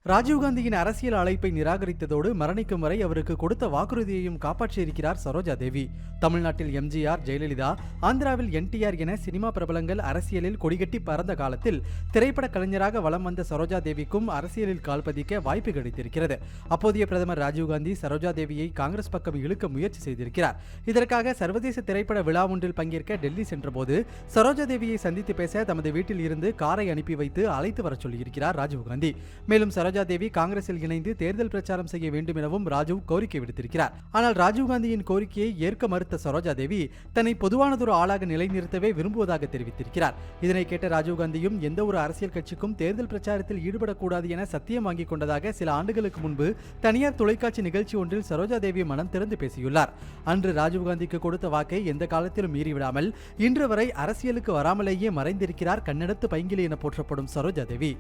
ராஜீவ்காந்தியின் அரசியல் அழைப்பை நிராகரித்ததோடு மரணிக்கும் வரை அவருக்கு கொடுத்த வாக்குறுதியையும் காப்பாற்றியிருக்கிறார் சரோஜா தேவி. தமிழ்நாட்டில் எம்ஜிஆர், ஜெயலலிதா, ஆந்திராவில் என்டிஆர் என சினிமா பிரபலங்கள் அரசியலில் கொடிகட்டி பறந்த காலத்தில் திரைப்பட கலைஞராக வலம் வந்த சரோஜா தேவிக்கும் அரசியலில் கால்பதிக்க வாய்ப்பு கிடைத்திருக்கிறது. அப்போதைய பிரதமர் ராஜீவ்காந்தி சரோஜா தேவியை காங்கிரஸ் பக்கம் இழுக்க முயற்சி செய்திருக்கிறார். இதற்காக சர்வதேச திரைப்பட விழா ஒன்றில் பங்கேற்க டெல்லி சென்றபோது சரோஜா தேவியை சந்தித்து பேச தமது வீட்டில் இருந்து காரை அனுப்பி வைத்து அழைத்து வர சொல்லியிருக்கிறார் ராஜீவ்காந்தி. மேலும் சரோஜா தேவி காங்கிரஸில் இணைந்து தேர்தல் பிரச்சாரம் செய்ய வேண்டும் எனவும் ராஜீவ் கோரிக்கை விடுத்திருக்கிறார். ஆனால் ராஜீவ்காந்தியின் கோரிக்கையை ஏற்க மறுத்த சரோஜா தேவி தன்னை பொதுவானதொரு ஆளாக நிலைநிறுத்தவே விரும்புவதாக தெரிவித்திருக்கிறார். இதனை கேட்ட ராஜீவ்காந்தியும் எந்த ஒரு அரசியல் கட்சிக்கும் தேர்தல் பிரச்சாரத்தில் ஈடுபடக்கூடாது என சத்தியம் வாங்கிக் கொண்டதாக சில ஆண்டுகளுக்கு முன்பு தனியார் தொலைக்காட்சி நிகழ்ச்சி ஒன்றில் சரோஜா தேவி மனம் திறந்து பேசியுள்ளார். அன்று ராஜீவ்காந்திக்கு கொடுத்த வாக்கை எந்த காலத்திலும் மீறிவிடாமல் இன்று வரை அரசியலுக்கு வராமலேயே மறைந்திருக்கிறார் கன்னடத்து பைங்கிலி என போற்றப்படும் சரோஜா தேவி.